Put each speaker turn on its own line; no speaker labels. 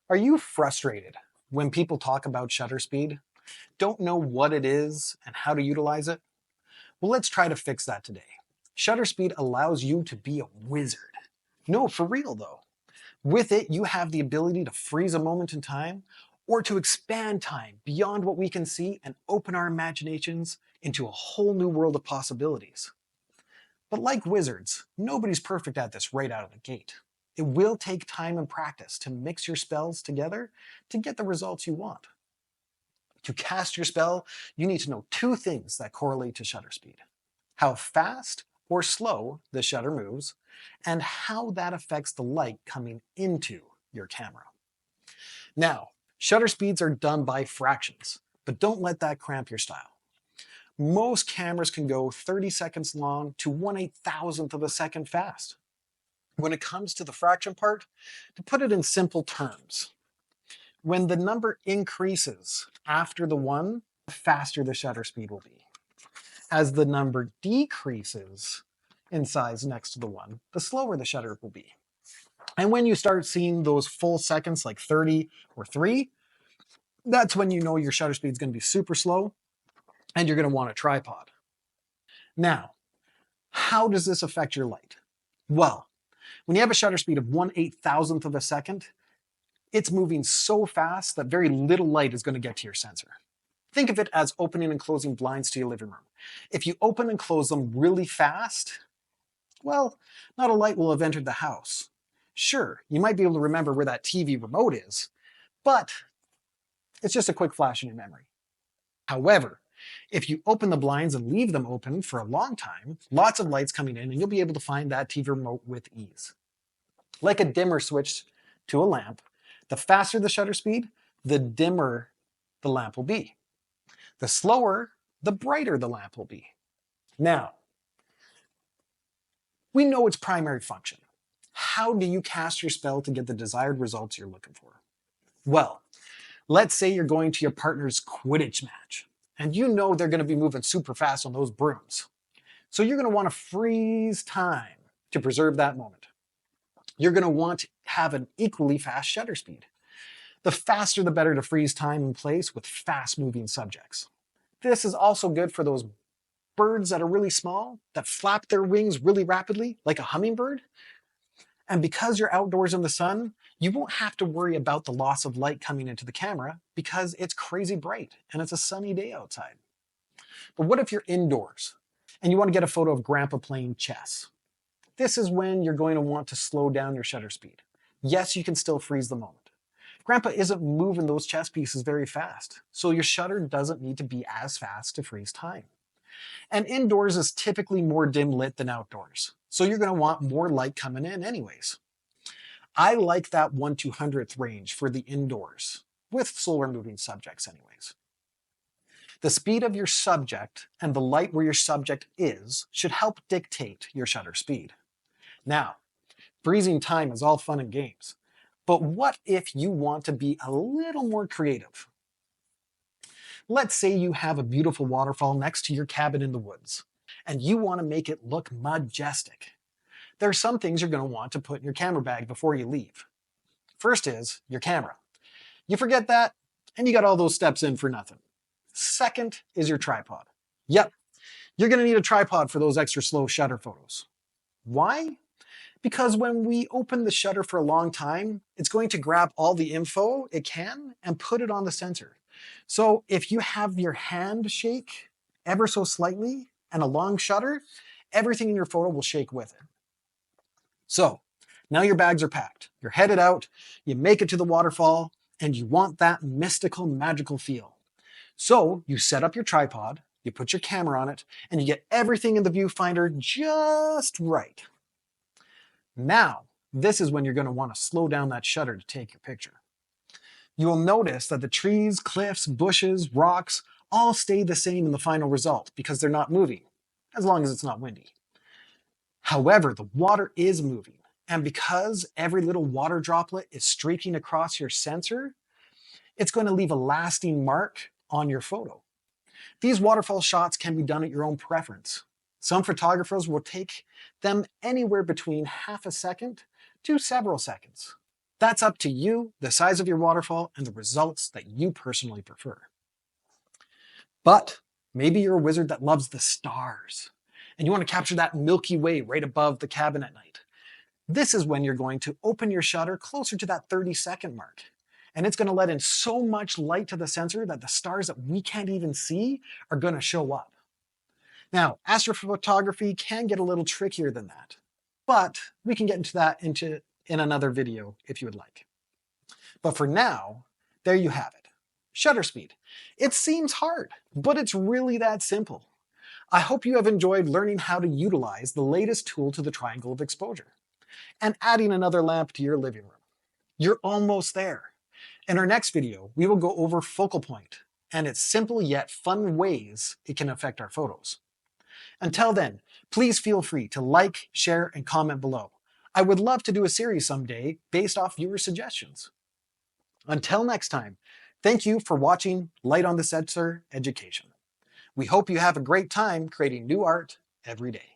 Are you frustrated when people talk about shutter speed, don't know what it is and how to utilize it? Well, let's try to fix that today. Shutter speed allows you to be a wizard. No, for real though. With it, you have the ability to freeze a moment in time or to expand time beyond what we can see and open our imaginations into a whole new world of possibilities. But like wizards, nobody's perfect at this right out of the gate. It will take time and practice to mix your spells together to get the results you want. To cast your spell, you need to know two things that correlate to shutter speed: how fast or slow the shutter moves, and how that affects the light coming into your camera. Now, shutter speeds are done by fractions, but don't let that cramp your style. Most cameras can go 30 seconds long to 1/8,000th of a second fast. When it comes to the fraction part, to put it in simple terms, when the number increases after the 1, the faster the shutter speed will be. As the number decreases in size next to the 1, the slower the shutter will be. And when you start seeing those full seconds like 30 or 3, that's when you know your shutter speed is going to be super slow and you're going to want a tripod. Now, how does this affect your light? Well, when you have a shutter speed of 1/8,000th of a second, it's moving so fast that very little light is going to get to your sensor. Think of it as opening and closing blinds to your living room. If you open and close them really fast, well, not a light will have entered the house. Sure, you might be able to remember where that TV remote is, but it's just a quick flash in your memory. However, if you open the blinds and leave them open for a long time, lots of light's coming in and you'll be able to find that TV remote with ease. Like a dimmer switch to a lamp, the faster the shutter speed, the dimmer the lamp will be. The slower, the brighter the lamp will be. Now, we know its primary function. How do you cast your spell to get the desired results you're looking for? Well, let's say you're going to your partner's Quidditch match, and you know they're going to be moving super fast on those brooms. So you're going to want to freeze time to preserve that moment. You're going to want to have an equally fast shutter speed. The faster the better to freeze time in place with fast-moving subjects. This is also good for those birds that are really small, that flap their wings really rapidly, like a hummingbird. And because you're outdoors in the sun, you won't have to worry about the loss of light coming into the camera because it's crazy bright and it's a sunny day outside. But what if you're indoors and you want to get a photo of Grandpa playing chess? This is when you're going to want to slow down your shutter speed. Yes, you can still freeze the moment. Grandpa isn't moving those chess pieces very fast, so your shutter doesn't need to be as fast to freeze time. And indoors is typically more dim lit than outdoors, so you're going to want more light coming in anyways. I like that 1/200th range for the indoors, with slower moving subjects anyways. The speed of your subject and the light where your subject is should help dictate your shutter speed. Now, freezing time is all fun and games, but what if you want to be a little more creative? Let's say you have a beautiful waterfall next to your cabin in the woods, and you want to make it look majestic. There are some things you're going to want to put in your camera bag before you leave. First is your camera. You forget that, and you got all those steps in for nothing. Second is your tripod. Yep, you're going to need a tripod for those extra slow shutter photos. Why? Because when we open the shutter for a long time, it's going to grab all the info it can and put it on the sensor. So if you have your hand shake ever so slightly and a long shutter, everything in your photo will shake with it. So now your bags are packed, you're headed out, you make it to the waterfall, and you want that mystical, magical feel. So you set up your tripod, you put your camera on it, and you get everything in the viewfinder just right. Now, this is when you're going to want to slow down that shutter to take your picture. You will notice that the trees, cliffs, bushes, rocks all stay the same in the final result because they're not moving, as long as it's not windy. However, the water is moving, and because every little water droplet is streaking across your sensor, it's going to leave a lasting mark on your photo. These waterfall shots can be done at your own preference. Some photographers will take them anywhere between half a second to several seconds. That's up to you, the size of your waterfall, and the results that you personally prefer. But maybe you're a wizard that loves the stars, and you want to capture that Milky Way right above the cabin at night. This is when you're going to open your shutter closer to that 30-second mark. And it's going to let in so much light to the sensor that the stars that we can't even see are going to show up. Now, astrophotography can get a little trickier than that, but we can get into that in another video if you would like. But for now, there you have it. Shutter speed. It seems hard, but it's really that simple. I hope you have enjoyed learning how to utilize the latest tool to the triangle of exposure and adding another lamp to your living room. You're almost there. In our next video, we will go over focal point and its simple yet fun ways it can affect our photos. Until then, please feel free to like, share, and comment below. I would love to do a series someday based off viewer suggestions. Until next time, thank you for watching Light on the Sensor Education. We hope you have a great time creating new art every day.